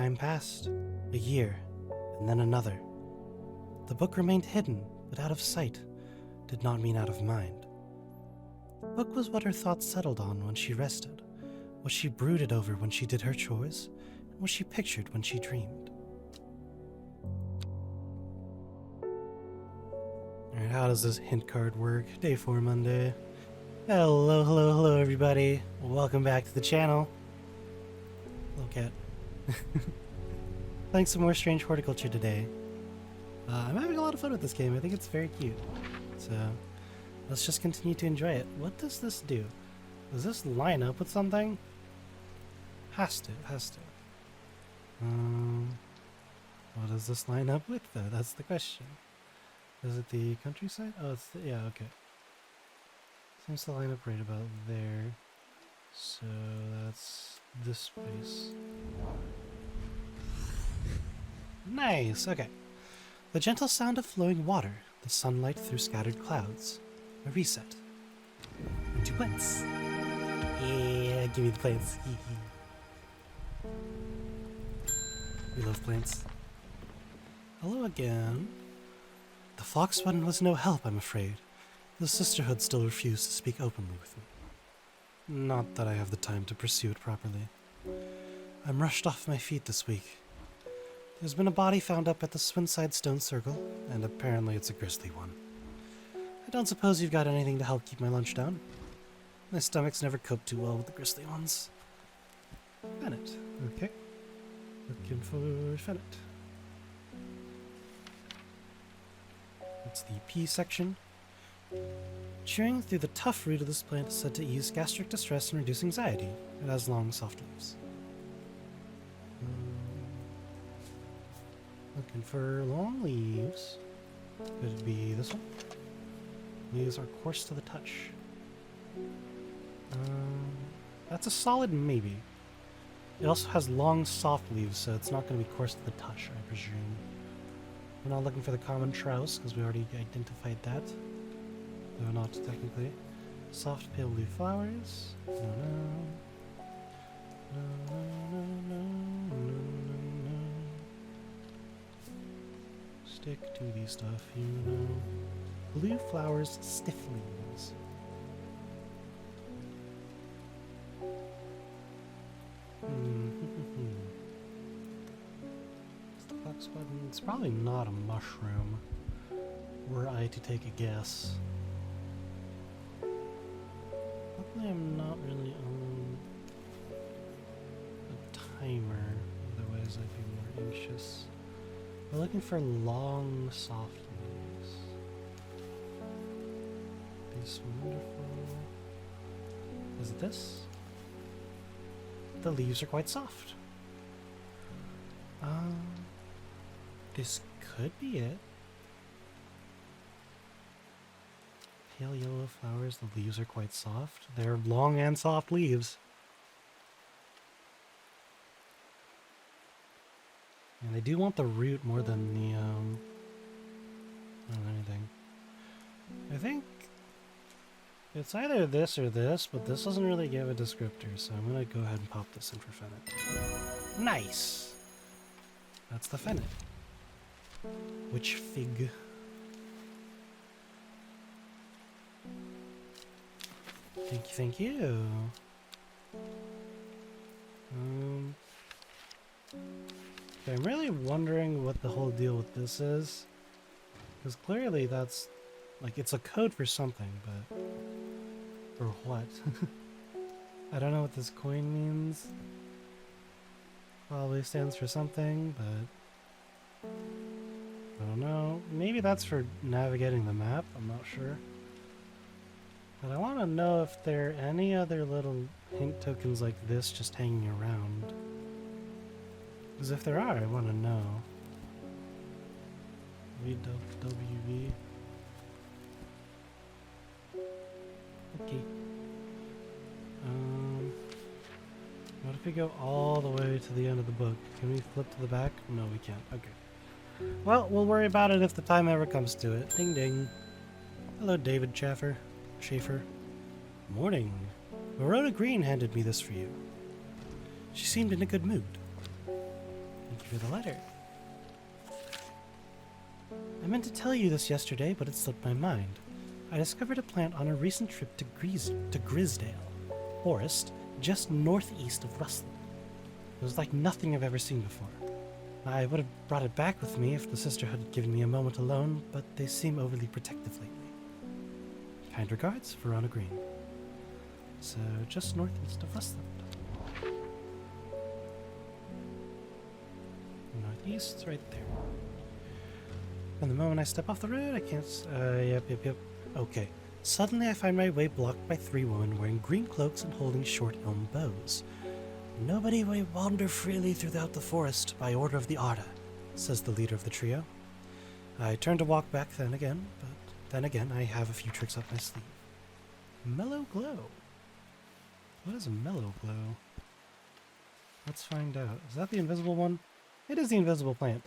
Time passed, a year, and then another. The book remained hidden, but out of sight did not mean out of mind. The book was what her thoughts settled on when she rested, what she brooded over when she did her chores, and what she pictured when she dreamed. Alright, how does this hint card work? Day 4 Monday. Hello everybody. Welcome back to the channel. Little cat. Playing some more Strange Horticulture today. I'm having a lot of fun with this game. I think it's very cute. So, let's just continue to enjoy it. What does this do? Does this line up with something? Has to. What does this line up with though? That's the question. Is it the countryside? Oh, it's the, yeah, okay. Seems to line up right about there. So that's this place. Nice, okay. The gentle sound of flowing water, the sunlight through scattered clouds. A reset. And 2 plants. Yeah, give me the plants. We love plants. Hello again. The fox one was no help, I'm afraid. The sisterhood still refused to speak openly with me. Not that I have the time to pursue it properly. I'm rushed off my feet this week. There's been a body found up at the Swinside Stone Circle, and apparently it's a grisly one. I don't suppose you've got anything to help keep my lunch down? My stomach's never coped too well with the grisly ones. Fennett, okay. Looking for Fennett. That's the P section. Chewing through the tough root of this plant is said to ease gastric distress and reduce anxiety. It has long, soft leaves. Looking for long leaves. Could it be this one? Leaves are coarse to the touch. That's a solid maybe. It also has long, soft leaves, so it's not going to be coarse to the touch, I presume. We're not looking for the common trouse, because we already identified that. Though not technically. Soft pale blue flowers. No. Stick to the stuff, you know. Blue flowers, stiff leaves. It's the box button. It's probably not a mushroom. Were I to take a guess. Luckily I'm not really on a timer, otherwise I'd be more anxious. We're looking for long, soft leaves. This wonderful. Is it this? The leaves are quite soft. This could be it. Pale yellow flowers, the leaves are quite soft. They're long and soft leaves. And they do want the root more than the, anything. I think it's either this or this, but this doesn't really give a descriptor, so I'm gonna go ahead and pop this in for Fennett. Nice! That's the Fennett. Which fig? Thank you. Okay, I'm really wondering what the whole deal with this is. Because clearly that's, like, it's a code for something, but... for what? I don't know what this coin means. Probably stands for something, but... I don't know. Maybe that's for navigating the map, I'm not sure. But I want to know if there are any other little hint tokens like this just hanging around. Because if there are, I want to know. VWV. Okay. What if we go all the way to the end of the book? Can we flip to the back? No, we can't. Okay. Well, we'll worry about it if the time ever comes to it. Ding ding. Hello, David Schaefer. Morning. Verona Green handed me this for you. She seemed in a good mood. Thank you for the letter. I meant to tell you this yesterday, but it slipped my mind. I discovered a plant on a recent trip to Grisdale Forest, just northeast of Rustland. It was like nothing I've ever seen before. I would have brought it back with me if the sisterhood had given me a moment alone, but they seem overly protective lately. Kind regards, Verona Green. So, just northeast of Rustland. Northeast, it's right there. And the moment I step off the road, I can't yep. Okay. Suddenly I find my way blocked by 3 women wearing green cloaks and holding short elm bows. Nobody may wander freely throughout the forest by order of the Arda, says the leader of the trio. I turn to walk back then again, but then again I have a few tricks up my sleeve. Mellow glow. What is a mellow glow? Let's find out. Is that the invisible one? It is the invisible plant.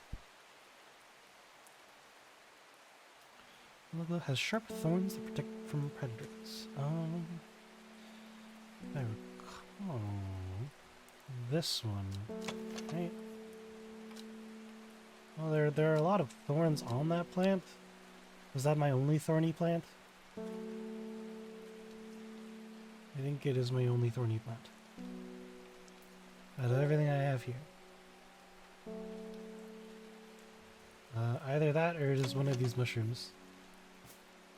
Mellow glow has sharp thorns that protect from predators. I recall this one, right? Well, there are a lot of thorns on that plant. Was that my only thorny plant? I think it is my only thorny plant. Out of everything I have here. Either that or it is one of these mushrooms.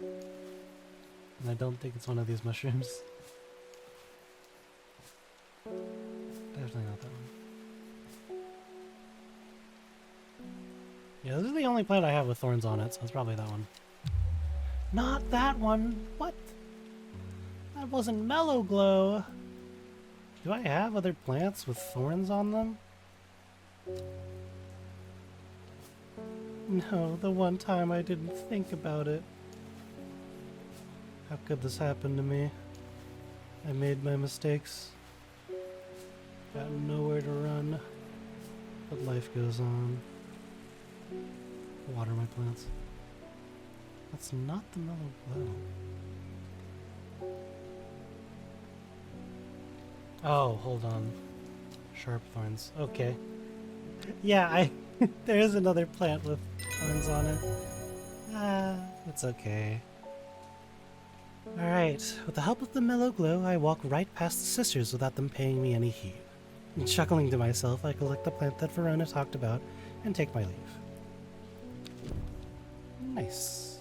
And I don't think it's one of these mushrooms. Definitely not that one. Yeah, this is the only plant I have with thorns on it, so it's probably that one. Not that one! What? That wasn't Mellow Glow! Do I have other plants with thorns on them? No, the one time I didn't think about it. How could this happen to me? I made my mistakes. Got nowhere to run. But life goes on. Water my plants. That's not the Mellow Glow. Oh, hold on. Sharp thorns. Okay. Yeah, there is another plant with thorns on it. It's okay. Alright, with the help of the Mellow Glow, I walk right past the sisters without them paying me any heed. And chuckling to myself, I collect the plant that Verona talked about and take my leave. Nice.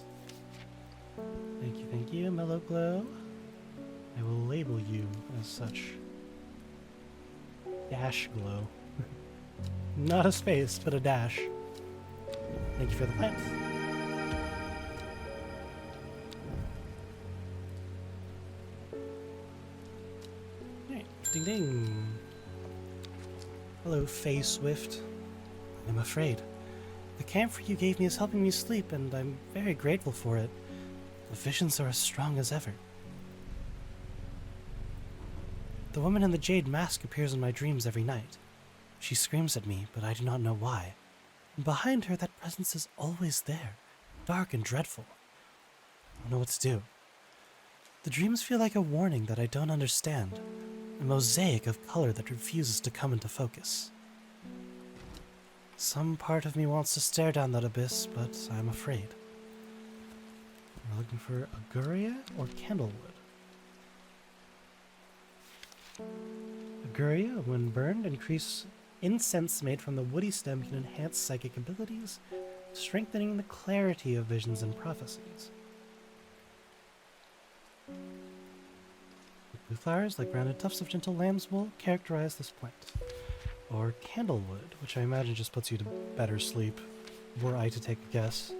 Thank you, Mellow Glow. I will label you as such. Dash Glow. Not a space, but a dash. Thank you for the plant. Alright, ding ding. Hello, Faye Swift. I'm afraid. The camphor you gave me is helping me sleep, and I'm very grateful for it. The visions are as strong as ever. The woman in the jade mask appears in my dreams every night. She screams at me, but I do not know why. And behind her, that presence is always there, dark and dreadful. I don't know what to do. The dreams feel like a warning that I don't understand, a mosaic of color that refuses to come into focus. Some part of me wants to stare down that abyss, but I'm afraid. We're looking for Aguria or Candlewood. Aguria, when burned, increase incense made from the woody stem can enhance psychic abilities, strengthening the clarity of visions and prophecies. Blue flowers, like rounded tufts of gentle lamb's wool, characterize this plant. Or Candlewood, which I imagine just puts you to better sleep, were I to take a guess.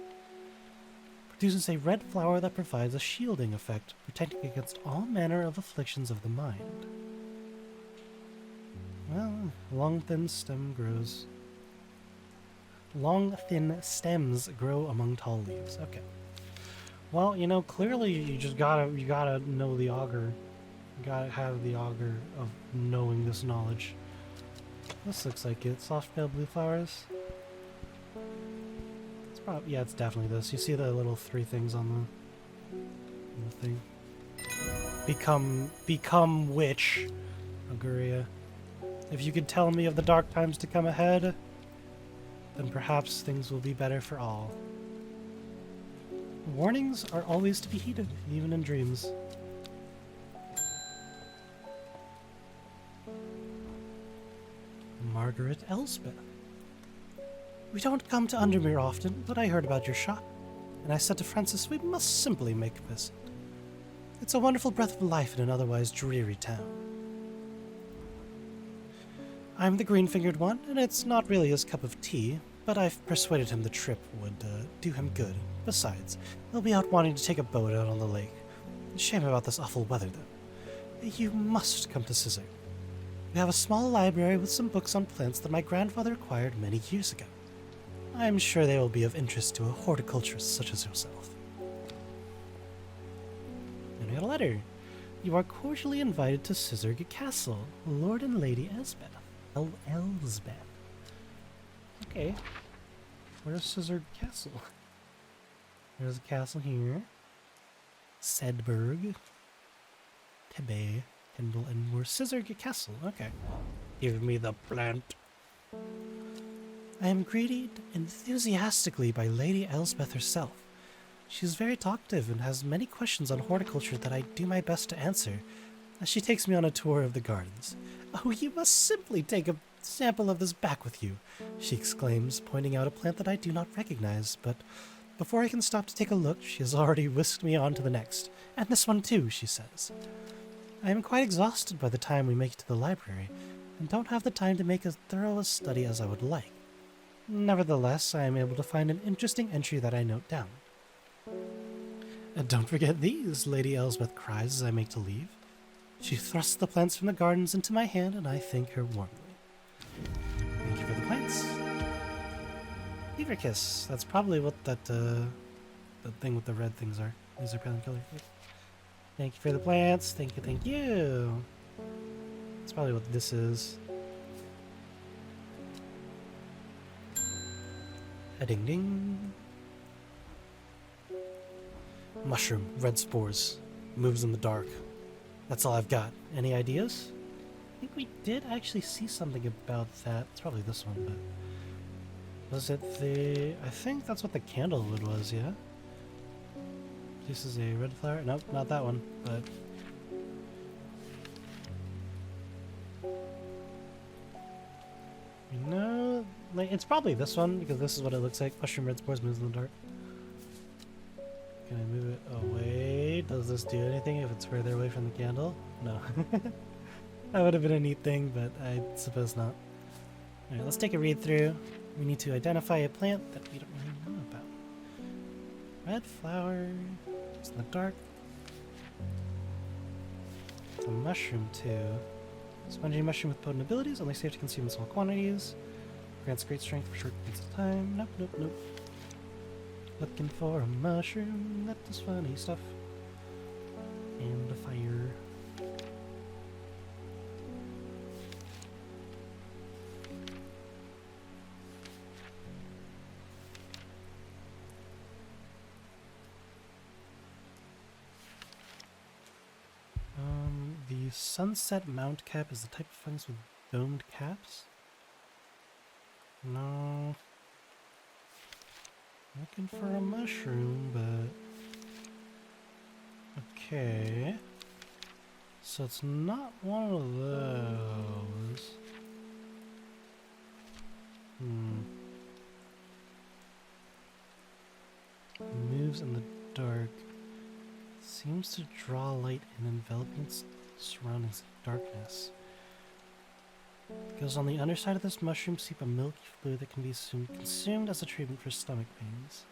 Produces a red flower that provides a shielding effect, protecting against all manner of afflictions of the mind. Well, long thin stems grow among tall leaves. Okay. Well, you know, clearly you gotta know the augur. You gotta have the augur of knowing this knowledge. This looks like it. Soft pale blue flowers. It's probably, yeah, it's definitely this. You see the little 3 things on the thing. Become witch, Aguria. If you could tell me of the dark times to come ahead, then perhaps things will be better for all. Warnings are always to be heeded, even in dreams. Margaret Elsbeth. We don't come to Undermere often, but I heard about your shop, and I said to Francis we must simply make a visit. It's a wonderful breath of life in an otherwise dreary town. I'm the green-fingered one, and it's not really his cup of tea, but I've persuaded him the trip would do him good. Besides, he'll be out wanting to take a boat out on the lake. Shame about this awful weather, though. You must come to Scissor. We have a small library with some books on plants that my grandfather acquired many years ago. I'm sure they will be of interest to a horticulturist such as yourself. And we got a letter. You are cordially invited to Scissor Castle, Lord and Lady Elsbeth. Elsbeth. Okay. Where's Scissor Castle? There's a castle here. Sedberg. Tebe. Kendall and more Scissor Castle. Okay. Give me the plant. I am greeted enthusiastically by Lady Elsbeth herself. She is very talkative and has many questions on horticulture that I do my best to answer as she takes me on a tour of the gardens. Oh, you must simply take a sample of this back with you, she exclaims, pointing out a plant that I do not recognize, but before I can stop to take a look, she has already whisked me on to the next. And this one too, she says. I am quite exhausted by the time we make it to the library, and don't have the time to make as thorough a study as I would like. Nevertheless, I am able to find an interesting entry that I note down. And don't forget these, Lady Elsbeth cries as I make to leave. She thrusts the plants from the gardens into my hand, and I thank her warmly. Thank you for the plants. Beaver Kiss. That's probably what that thing with the red things are. These are pale color. Thank you for the plants. Thank you, thank you. That's probably what this is. A ding ding. Mushroom, red spores, moves in the dark. That's all I've got. Any ideas? I think we did actually see something about that. It's probably this one, but was it the... I think that's what the candlewood was, yeah? This is a red flower? Nope, not that one, but... You know, like, it's probably this one, because this is what it looks like. Mushroom red spores moves in the dark. Can I move it away? Does this do anything if it's further away from the candle? No. That would have been a neat thing, but I suppose not. Alright, let's take a read through. We need to identify a plant that we don't really know about. Red flower. It's in the dark. It's a mushroom too. Spongy mushroom with potent abilities, only safe to consume in small quantities. Grants great strength for short periods of time. Nope, nope, nope. Looking for a mushroom that does funny stuff. And a fire. The sunset mount cap is the type of fungus with domed caps? No. Looking for a mushroom, but... Okay. So it's not one of those. Moves in the dark. Seems to draw light and enveloping its surroundings in darkness. Goes on the underside of this mushroom, seep a milky fluid that can be consumed as a treatment for stomach pains.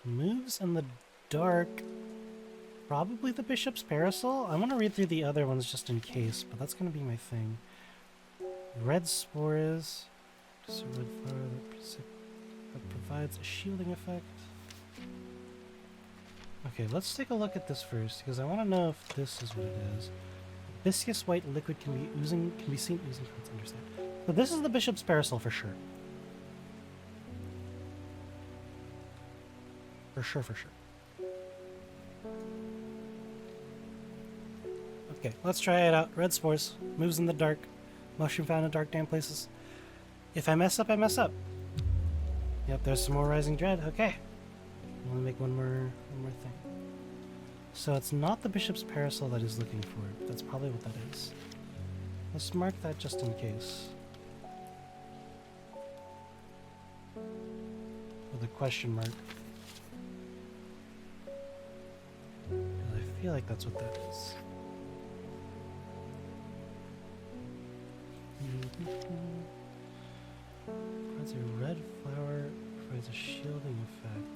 Moves in the dark. Probably the Bishop's Parasol. I want to read through the other ones just in case, but that's going to be my thing. Red spores. Just a red flower that provides a shielding effect. Okay, let's take a look at this first, because I want to know if this is what it is. Viscous white liquid can be seen oozing from its underside. So this is the Bishop's Parasol for sure. For sure, for sure. Okay, let's try it out. Red spores. Moves in the dark. Mushroom found in dark, damp places. If I mess up, I mess up. Yep, there's some more rising dread. Okay. I'm gonna make one more thing. So it's not the bishop's parasol that he's looking for. But that's probably what that is. Let's mark that just in case. With a question mark. 'Cause I feel like that's what that is. Provides a red flower, provides a shielding effect.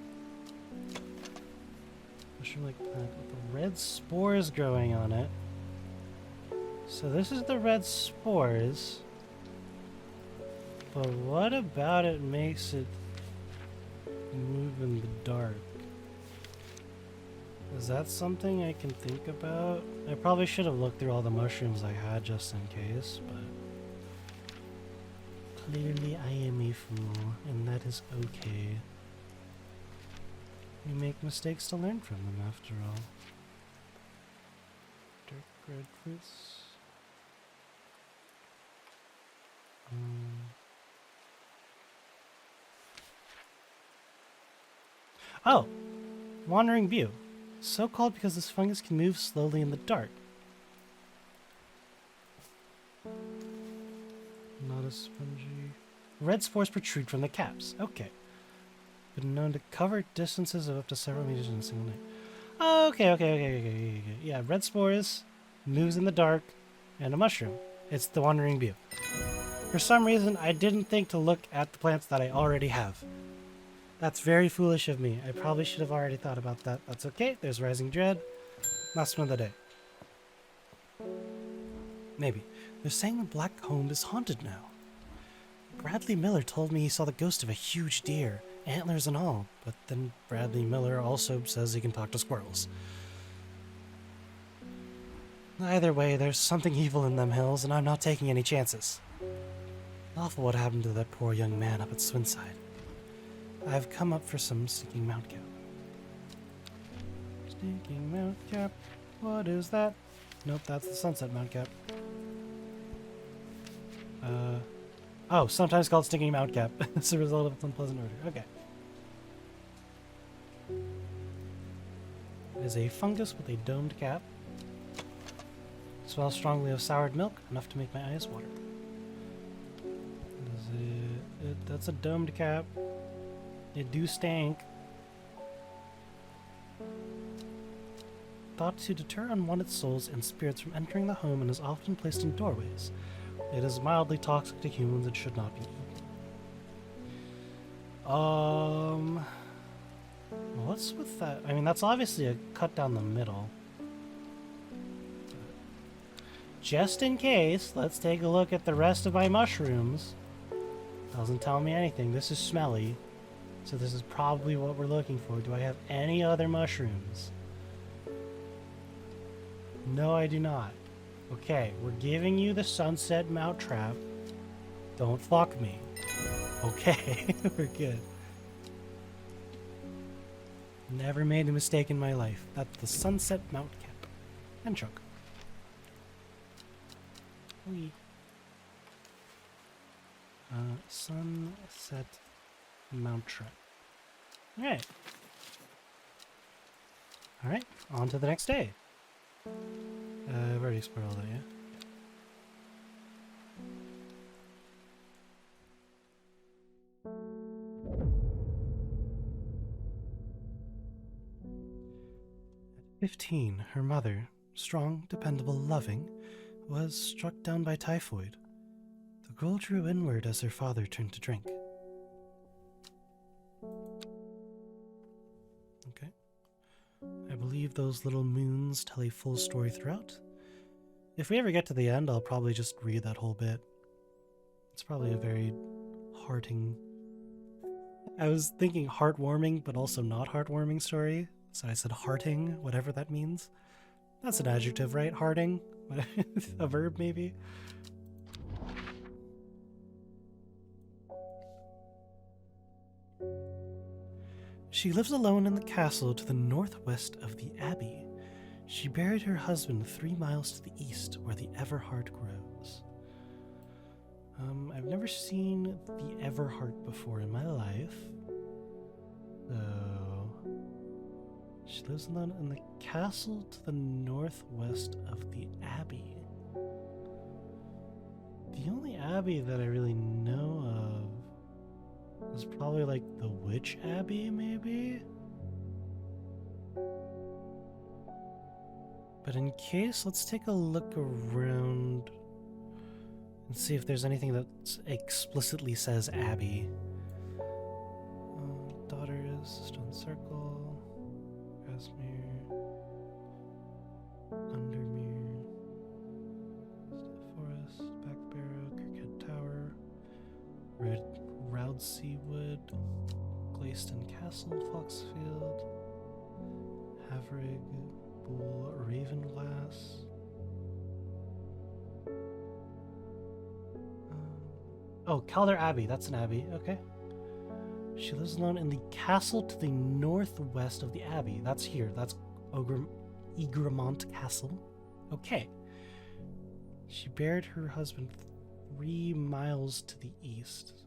Mushroom-like plant with the red spores growing on it. So this is the red spores. But what about it makes it move in the dark? Is that something I can think about? I probably should have looked through all the mushrooms I had just in case, but clearly I am a fool, and that is okay. We make mistakes to learn from them, after all. Dark red fruits. Oh! Wandering View. So called because this fungus can move slowly in the dark. Not a spongy. Red spores protrude from the caps. Okay. Been known to cover distances of up to several meters in a single night. Okay. Yeah, red spores, moves in the dark, and a mushroom. It's the Wandering View. For some reason, I didn't think to look at the plants that I already have. That's very foolish of me. I probably should have already thought about that. That's okay. There's Rising Dread. Last one of the day. Maybe. They're saying the Black Comb is haunted now. Bradley Miller told me he saw the ghost of a huge deer, antlers and all, but then Bradley Miller also says he can talk to squirrels. Either way, there's something evil in them hills, and I'm not taking any chances. Awful what happened to that poor young man up at Swinside. I've come up for some Stinking Mount Cap. Stinking Mount Cap. What is that? Nope, that's the Sunset Mount Cap. Oh, sometimes called Stinking Mount Cap. As a result of its unpleasant odor. Okay. It is a fungus with a domed cap. Smells strongly of soured milk, enough to make my eyes water. That's a domed cap. It do stank. Thought to deter unwanted souls and spirits from entering the home and is often placed in doorways. It is mildly toxic to humans and should not be eaten. What's with that? I mean, that's obviously a cut down the middle. Just in case, let's take a look at the rest of my mushrooms. Doesn't tell me anything. This is smelly. So this is probably what we're looking for. Do I have any other mushrooms? No, I do not. Okay, we're giving you the Sunset Mounttrap. Don't fuck me. Okay, we're good. Never made a mistake in my life. That's the Sunset Mount Cap. And Chuck. Wee. Sunset Mounttrap. Alright. Alright, on to the next day. I've already explored all that, yeah? At 15, her mother, strong, dependable, loving, was struck down by typhoid. The girl drew inward as her father turned to drink. Okay. I believe those little moons tell a full story throughout. If we ever get to the end, I'll probably just read that whole bit. It's probably a very hearting... I was thinking heartwarming, but also not heartwarming story. So I said hearting, whatever that means. That's an adjective, right? Hearting? A verb, maybe? She lives alone in the castle to the northwest of the abbey. She buried her husband 3 miles to the east, where the Everheart grows. I've never seen the Everheart before in my life. So, she lives alone in the castle to the northwest of the abbey. The only abbey that I really know of is probably like the Witch Abbey, maybe? But in case, let's take a look around and see if there's anything that explicitly says Abbey. Daughters, Stone Circle, Grasmere, Undermere, Forest, Backbarrow, Kirkhead Tower, Roudsea Wood, Glayston Castle, Foxfield, Havrig, Bull, Ravenglass. Oh, Calder Abbey. That's an abbey. Okay. She lives alone in the castle to the northwest of the abbey. That's here. That's Egremont Castle. Okay. She buried her husband 3 miles to the east.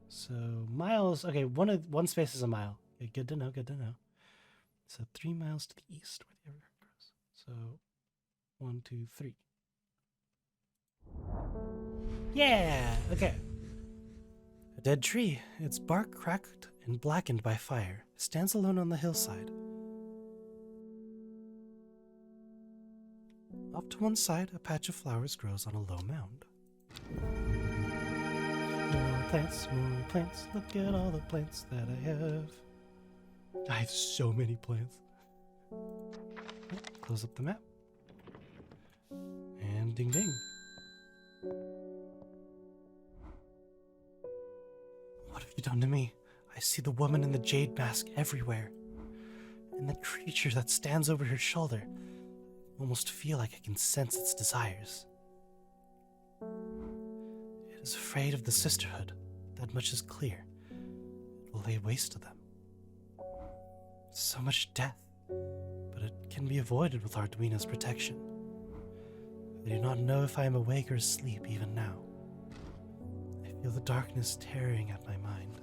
So miles. Okay, one space is a mile. Okay, good to know. Good to know. So 3 miles to the east where the Everheart grows. So 1, 2, 3. Yeah. Okay. A dead tree, its bark cracked and blackened by fire, stands alone on the hillside. Off to one side, a patch of flowers grows on a low mound. More plants, look at all the plants that I have. I have so many plants. Close up the map. And ding ding. What have you done to me? I see the woman in the jade mask everywhere. And the creature that stands over her shoulder. I almost feel like I can sense its desires. It is afraid of the sisterhood. That much is clear. It will lay waste to them. So much death, but it can be avoided with Arduino's protection. I do not know if I am awake or asleep even now. I feel the darkness tearing at my mind.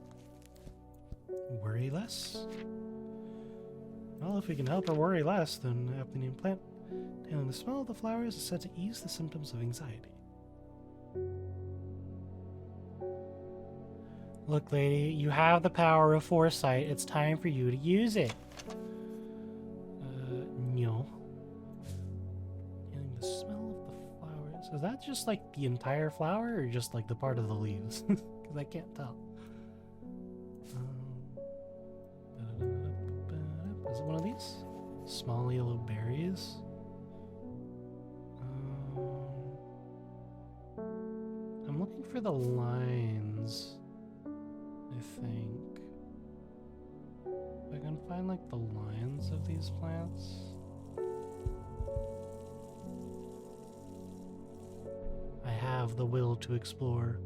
Worry less? Well, if we can help her worry less, then aptly named plant. Inhaling the smell of the flowers is said to ease the symptoms of anxiety. Look, lady, you have the power of foresight. It's time for you to use it. No. Inhaling the smell of the flowers. Is that just like the entire flower or just like the part of the leaves? Because I can't tell. Is it one of these? Small yellow berries? I'm looking for the lines, I think. If I can find like the lines of these plants. I have the will to explore.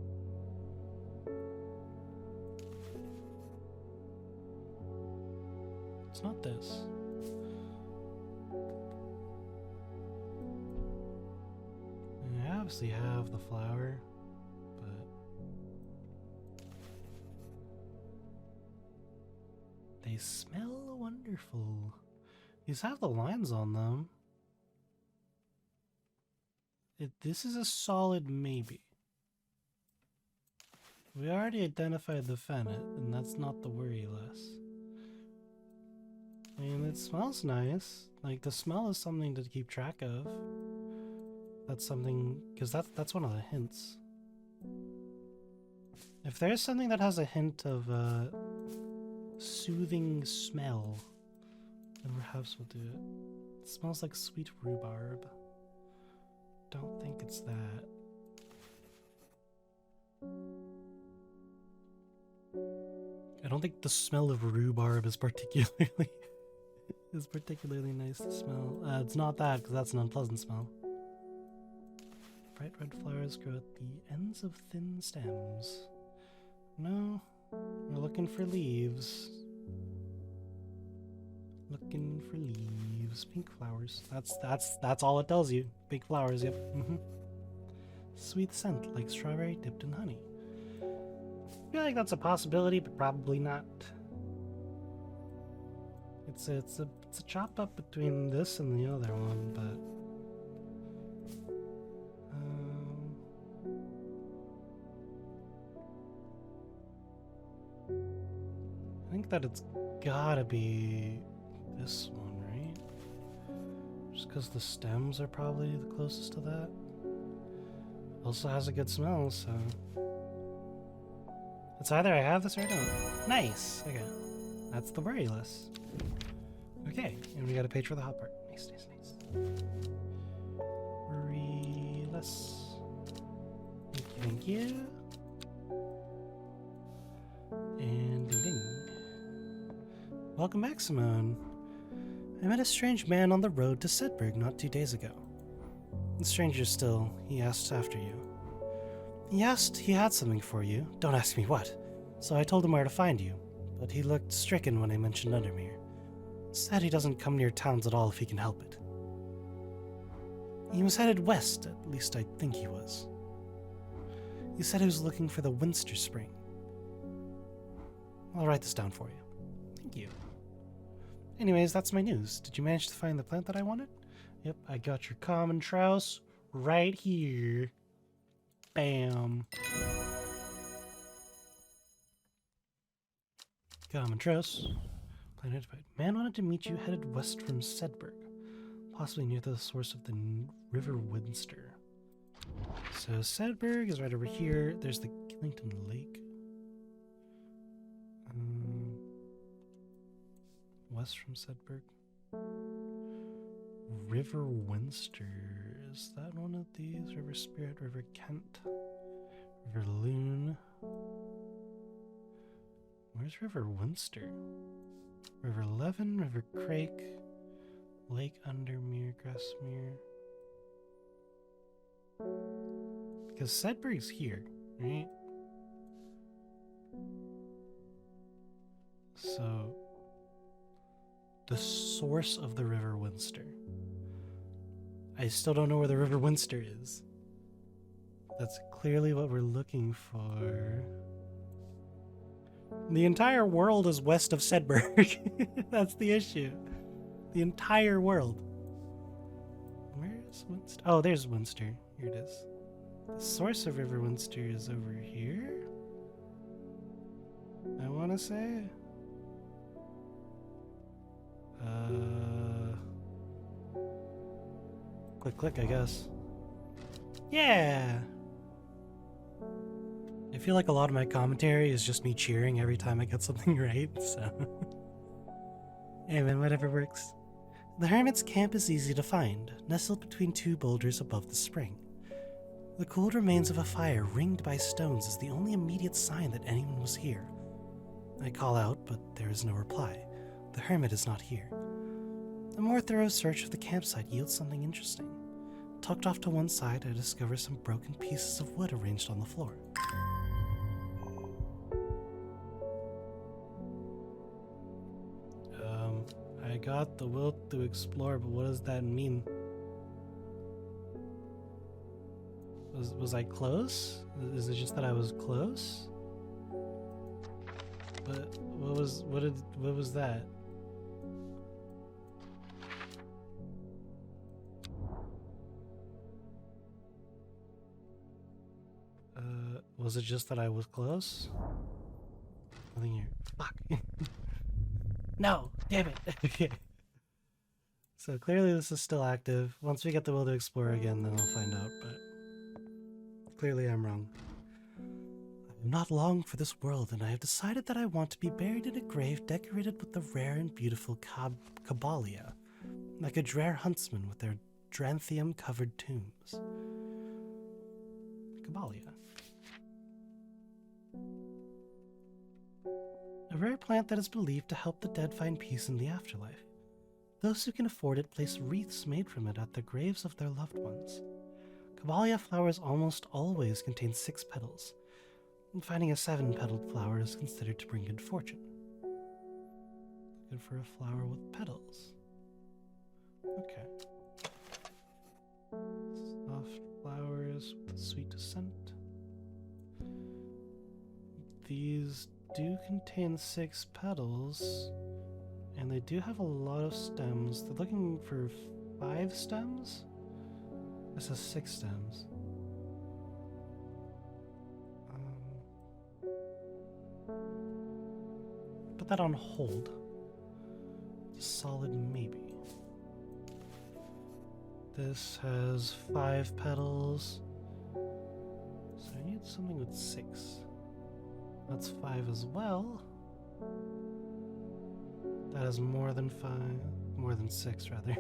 It's not this. I obviously have the flower, but they smell wonderful. These have the lines on them. This is a solid maybe. We already identified the fennel, and that's not the worry less. I mean, it smells nice. Like, the smell is something to keep track of. That's something, because that's one of the hints. If there's something that has a hint of soothing smell, then perhaps we'll do it. It smells like sweet rhubarb. Don't think it's that. I don't think the smell of rhubarb is particularly nice to smell. It's not that, because that's an unpleasant smell. Bright red flowers grow at the ends of thin stems. No, we're looking for leaves. Looking for leaves. Pink flowers. That's all it tells you. Pink flowers, yep. Sweet scent like strawberry dipped in honey. I feel like that's a possibility, but probably not. It's a chop up between this and the other one, but I think that it's gotta be this one, right? Just because the stems are probably the closest to that. Also has a good smell, so it's either I have this or I don't. Nice. Okay, that's the worry list. Okay, and we got a page for the hot part. Nice, nice, nice. Worryless. Thank you, thank you. And ding ding. Welcome back, Simone. I met a strange man on the road to Sedberg not 2 days ago. The stranger still, he asked after you. He asked he had something for you, don't ask me what, so I told him where to find you, but he looked stricken when I mentioned Undermere. Said he doesn't come near towns at all if he can help it. He was headed west, at least I think he was. He said he was looking for the Winster Spring. I'll write this down for you. Thank you. Anyways, that's my news. Did you manage to find the plant that I wanted? Yep, I got your common trouse right here. Bam. Common trouse. Plant identified. Man wanted to meet you headed west from Sedberg, possibly near the source of the River Winster. So Sedberg is right over here. There's the Killington Lake. West from Sedberg. River Winster. Is that one of these? River Spirit, River Kent, River Loon. Where's River Winster? River Leven, River Crake, Lake Undermere, Grassmere. Because Sedberg's here, right? So, the source of the River Winster. I still don't know where the River Winster is. That's clearly what we're looking for. The entire world is west of Sedberg. That's the issue. The entire world. Where's Winster? Oh, there's Winster. Here it is. The source of River Winster is over here, I want to say. Click, I guess. Yeah! I feel like a lot of my commentary is just me cheering every time I get something right, so... Hey man, whatever works. The Hermit's camp is easy to find, nestled between two boulders above the spring. The cold remains of a fire ringed by stones is the only immediate sign that anyone was here. I call out, but there is no reply. The Hermit is not here. A more thorough search of the campsite yields something interesting. Tucked off to one side, I discover some broken pieces of wood arranged on the floor. I got the will to explore, but what does that mean? Was I close? Is it just that I was close? But what was that? Was it just that I was close? Nothing here. Fuck. No! Damn it! Okay. So clearly this is still active. Once we get the will to explore again, then I'll find out, but clearly I'm wrong. I am not long for this world, and I have decided that I want to be buried in a grave decorated with the rare and beautiful Caballia, like a rare huntsman with their Dranthium-covered tombs. Caballia. A rare plant that is believed to help the dead find peace in the afterlife. Those who can afford it place wreaths made from it at the graves of their loved ones. Caballia flowers almost always contain 6 petals, and finding a 7-petaled flower is considered to bring good fortune. Looking for a flower with petals. Okay. Soft flowers. flowers with sweet scent. These do contain 6 petals, and they do have a lot of stems. They're looking for 5 stems? This has 6 stems. Put that on hold. It's a solid maybe. This has 5 petals, so I need something with 6. That's 5 as well. That has more than 5, more than 6 rather.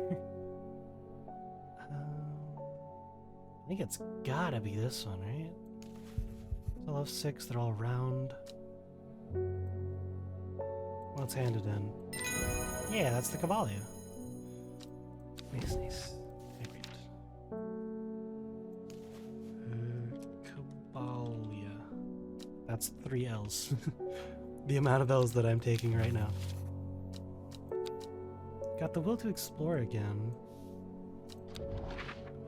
I think it's gotta be this one, right? So I'll have 6, they're all round. Let's hand it in. Yeah, that's the Caballia. Nice, nice. Caballia. That's 3 L's. The amount of L's that I'm taking right now. Got the will to explore again.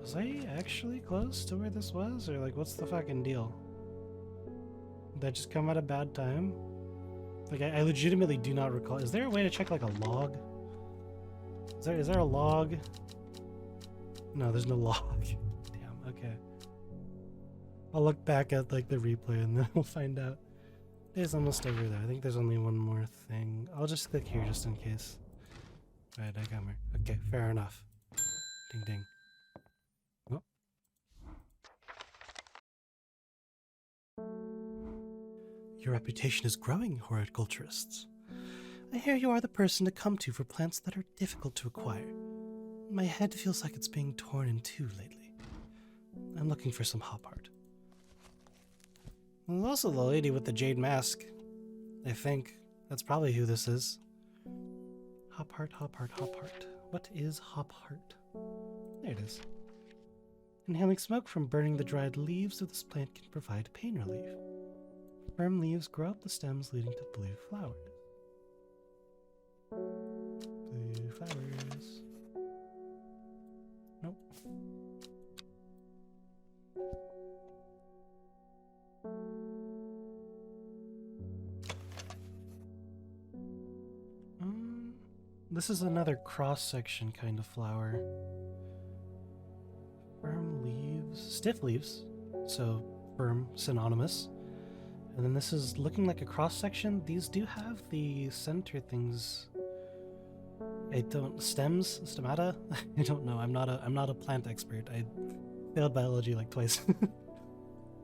Was I actually close to where this was? Or like, what's the fucking deal? Did I just come at a bad time? Like, I legitimately do not recall. Is there a way to check like a log? Is there a log? No, there's no log. Damn, okay. I'll look back at like the replay and then we'll find out. It's almost over there. I think there's only one more thing. I'll just click here just in case. Right, I got more. Okay, fair enough. Ding ding. Oh. Your reputation is growing, horticulturists. I hear you are the person to come to for plants that are difficult to acquire. My head feels like it's being torn in two lately. I'm looking for some hop art. There's also the lady with the jade mask. I think that's probably who this is. Hop heart, hop heart, hop heart. What is hop heart? There it is. Inhaling smoke from burning the dried leaves of this plant can provide pain relief. Firm leaves grow up the stems, leading to blue flowers. Blue flowers. Nope. This is another cross-section kind of flower. Firm leaves, stiff leaves, so firm, synonymous. And then this is looking like a cross-section. These do have the center things. Stems, stomata? I don't know. I'm not a plant expert. I failed biology like twice.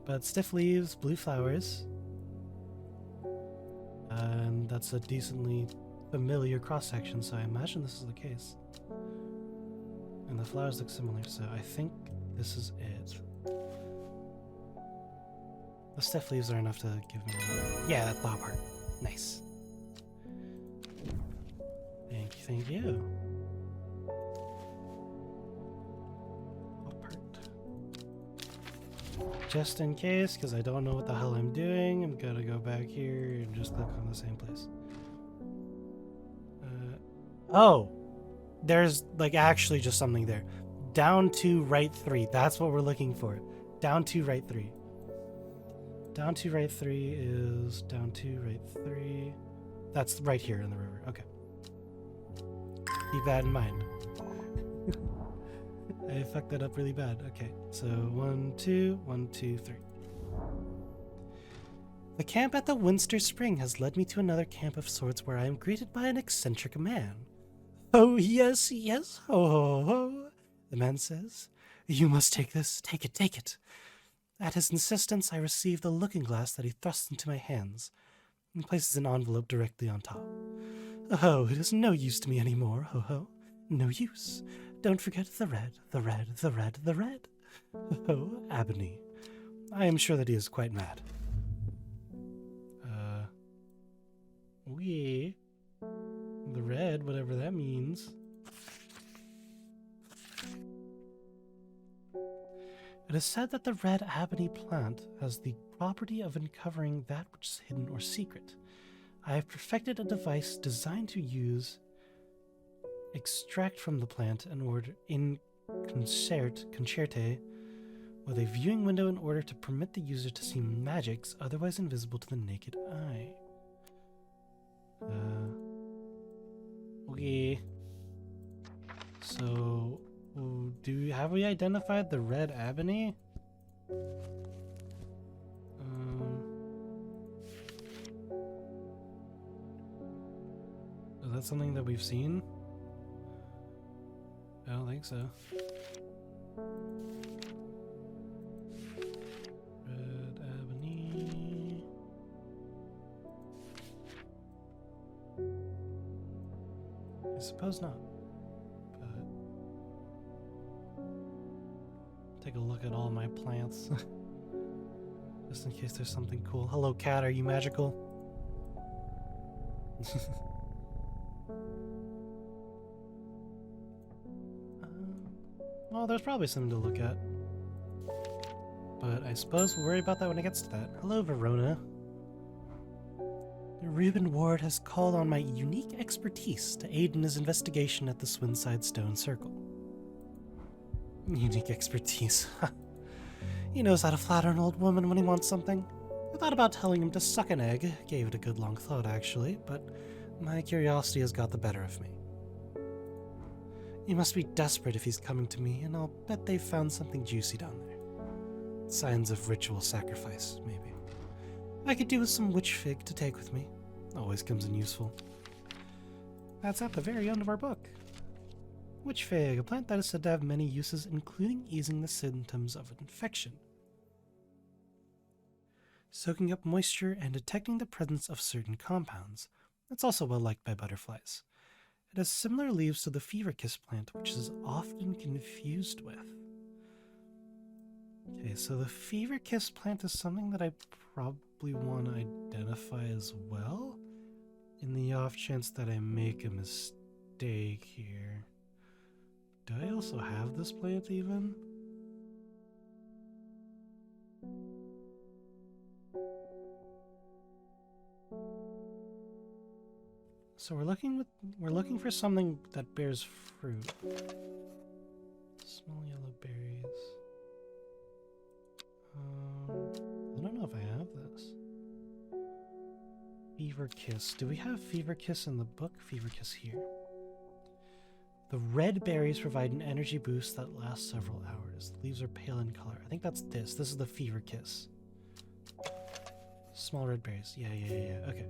But stiff leaves, blue flowers. And that's a decently familiar cross-section, so I imagine this is the case. And the flowers look similar, so I think this is it. The stiff leaves are enough to give me... Yeah, that's the hop heart. Nice. Thank you, thank you. Hop heart. Just in case, because I don't know what the hell I'm doing, I'm gonna go back here and just click on the same place. Oh, there's like actually just something there. Down to right 3. That's what we're looking for. Down to right 3. Down to right 3 is down to right 3. That's right here in the river. Okay. Keep that in mind. I fucked that up really bad. Okay, so 1, 2, 1, 2, 3. The camp at the Winster Spring has led me to another camp of sorts where I am greeted by an eccentric man. Oh, yes, yes, ho, ho, ho, the man says. You must take this, take it, take it. At his insistence, I receive the looking glass that he thrusts into my hands and places an envelope directly on top. Oh, it is no use to me anymore, ho, ho, no use. Don't forget the red, the red, the red, the red. Oh, Abney. I am sure that he is quite mad. The red, whatever that means. It is said that the red abony plant has the property of uncovering that which is hidden or secret. I have perfected a device designed to extract from the plant in concerte with a viewing window in order to permit the user to see magics otherwise invisible to the naked eye. Okay. So, have we identified the red ebony? Is that something that we've seen? I don't think so. Red ebony. I suppose not. But take a look at all my plants. Just in case there's something cool. Hello cat, are you magical? Well, there's probably something to look at. But I suppose we'll worry about that when it gets to that. Hello, Verona. Reuben Ward has called on my unique expertise to aid in his investigation at the Swinside Stone Circle. Unique expertise. He knows how to flatter an old woman when he wants something. I thought about telling him to suck an egg. Gave it a good long thought, actually, but my curiosity has got the better of me. He must be desperate if he's coming to me, and I'll bet they've found something juicy down there. Signs of ritual sacrifice, maybe. I could do with some witch fig to take with me. Always comes in useful. That's at the very end of our book. Witch fig, a plant that is said to have many uses, including easing the symptoms of infection, soaking up moisture, and detecting the presence of certain compounds. It's also well liked by butterflies. It has similar leaves to the fever kiss plant, which is often confused with. Okay, so the fever kiss plant is something that I probably want to identify as well, in the off chance that I make a mistake here. Do I also have this plant even? So we're looking for something that bears fruit. Small yellow berries. I don't know if I have this. Fever Kiss. Do we have Fever Kiss in the book? Fever Kiss here. The red berries provide an energy boost that lasts several hours. The leaves are pale in color. I think that's this. This is the Fever Kiss. Small red berries. Yeah. Okay.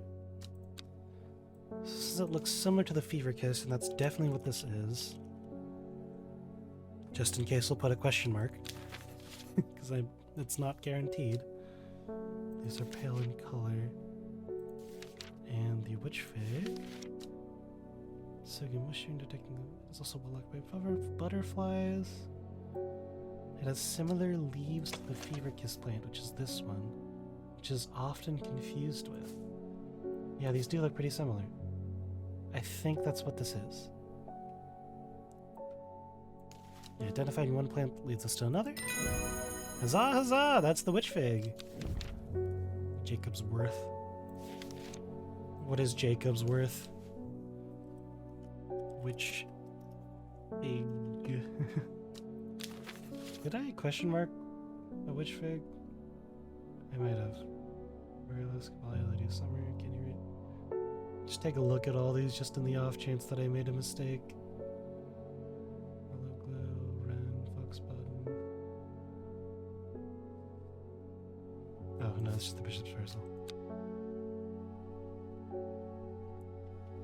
So it looks similar to the Fever Kiss, and that's definitely what this is. Just in case we'll put a question mark. Because it's not guaranteed. These are pale in color. And the witch fig. So again, mushroom detecting them. It's also well liked by butterflies. It has similar leaves to the Fever Kiss plant, which is this one, which is often confused with. Yeah, these do look pretty similar. I think that's what this is. Yeah, identifying one plant leads us to another. Huzzah, huzzah! That's the witch fig. Jacob's worth. What is Jacob's worth? Witch fig. Did I question mark a witch fig? I might have. Wireless, Cavalli, Summer, can you read? Just take a look at all these just in the off chance that I made a mistake. Willow Glow, Wren, Foxbud. Oh no, it's just the Bishop's Parcel.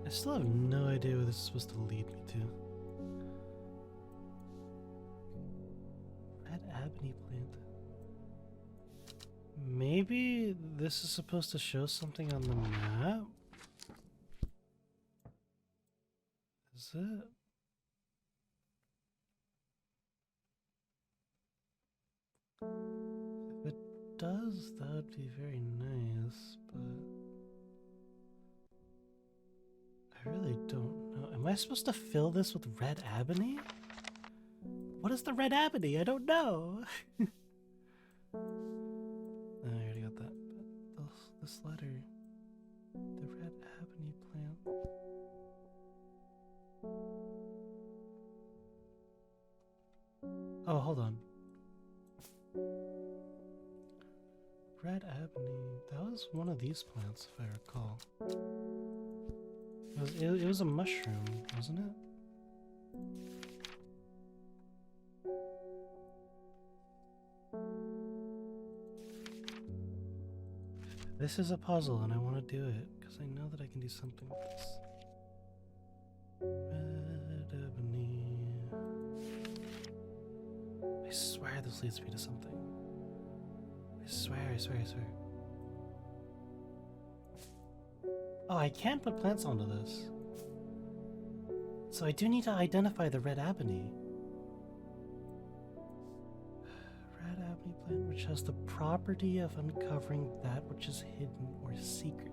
I still have no idea where this is supposed to lead me to. Red ebony plant. Maybe this is supposed to show something on the map? Is it? If it does, that would be very nice, but I really don't know. Am I supposed to fill this with red ebony? What is the red ebony? I don't know. I already got that. But this letter, the red ebony plant. Oh, hold on. red ebony. That was one of these plants, if I recall. It was a mushroom, wasn't it? This is a puzzle and I want to do it because I know that I can do something with this. Red ebony. I swear this leads me to something. I swear. Oh, I can put plants onto this. So I do need to identify the red ebony. Red ebony plant, which has the property of uncovering that which is hidden or secret.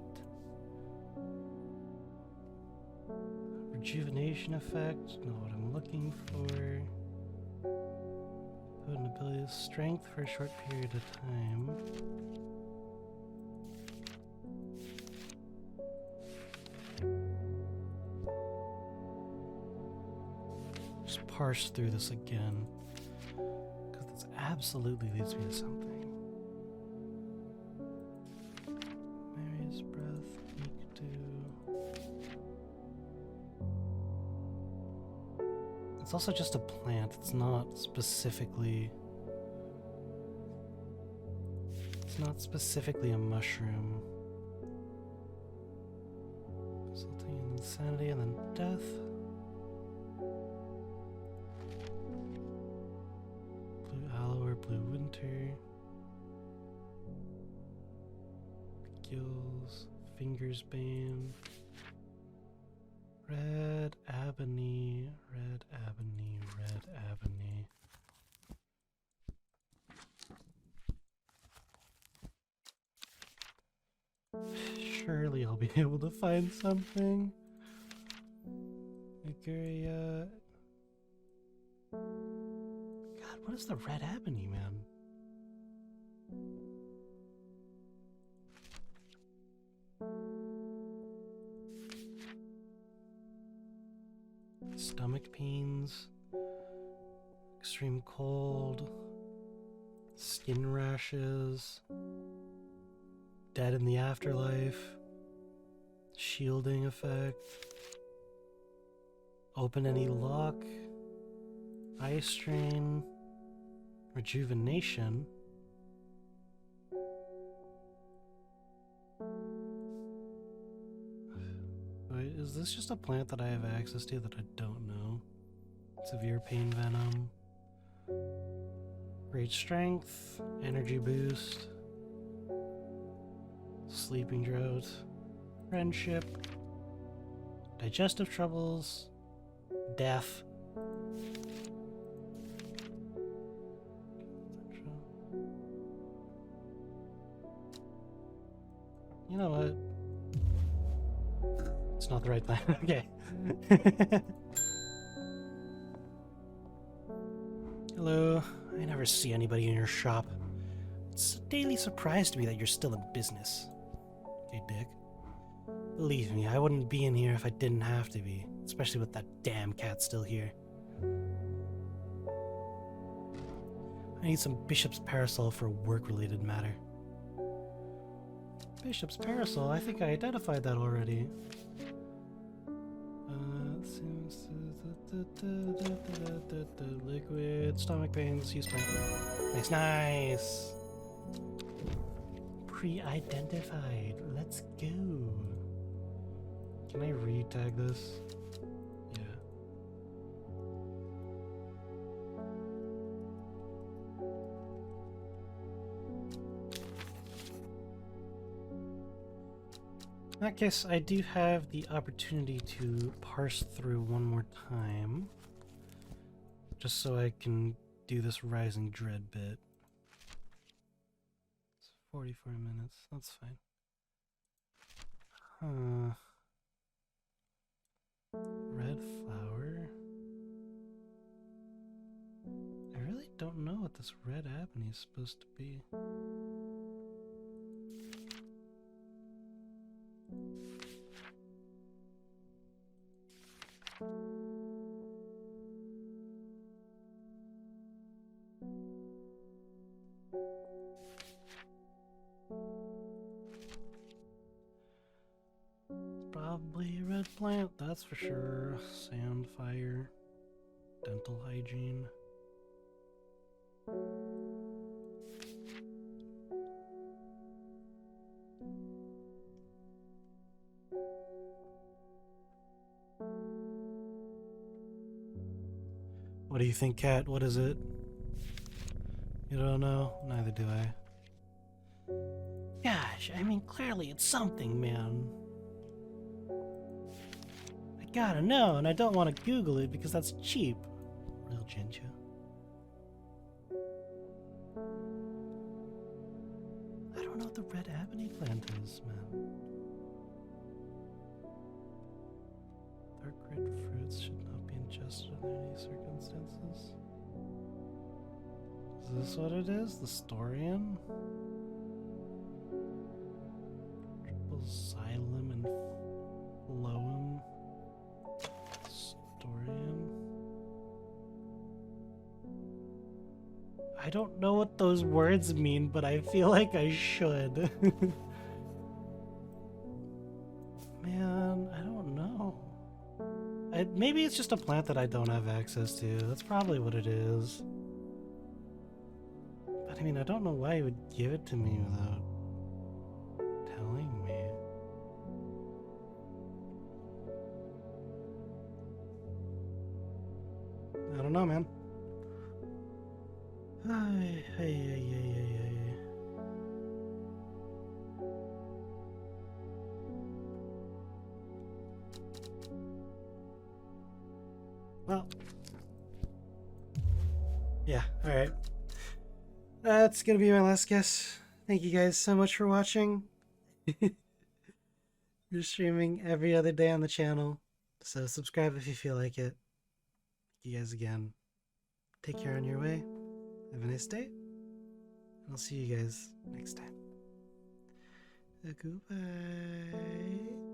Rejuvenation effect, not what I'm looking for. Potent ability of strength for a short period of time. Just parse through this again, because this absolutely leads me to something. Mary's breath, meek dew. It's also just a plant. It's not specifically a mushroom. Resulting in insanity and then death. Blue aloe or blue winter. Gills, fingers bane. Red ebony, red ebony, red ebony. Surely I'll be able to find something. Liguria. God, what is the red ebony, man? Stomach pains, extreme cold, skin rashes, dead in the afterlife, shielding effect, open any lock, eye strain, rejuvenation. Wait, is this just a plant that I have access to that I don't know? Severe pain venom. Great strength, energy boost, sleeping drought, friendship, digestive troubles, death. You know what? It's not the right plan. Okay. Hello. I never see anybody in your shop. It's a daily surprise to me that you're still in business. Okay, Dick. Believe me, I wouldn't be in here if I didn't have to be. Especially with that damn cat still here. I need some Bishop's Parasol for a work-related matter. Bishop's Parasol? I think I identified that already. Liquid, stomach pains, use plant. Nice. Pre-identified. Let's go. Can I re-tag this? Yeah. In that case, I do have the opportunity to parse through one more time, just so I can do this Rising Dread bit. It's 44 minutes, that's fine. Huh. Red flower? I really don't know what this red ebony is supposed to be. Probably a red plant, that's for sure. Sand, fire, dental hygiene. What do you think, Kat? What is it? You don't know? Neither do I. Gosh, I mean, clearly it's something, man. I gotta know, and I don't want to Google it because that's cheap. Real ginger. I don't know what the red ebony plant is, man. Dark red fruits should not be ingested under any circumstances. Is this what it is? The Storian? Triple xylem and phloem. Storian. I don't know what those words mean, but I feel like I should. Man, I don't know. Maybe it's just a plant that I don't have access to. That's probably what it is. But I mean, I don't know why he would give it to me without telling me. I don't know, man. Well, yeah, alright. That's gonna be my last guess. Thank you guys so much for watching. We're streaming every other day on the channel, so subscribe if you feel like it. Thank you guys again. Take care on your way. Have a nice day. And I'll see you guys next time. Goodbye.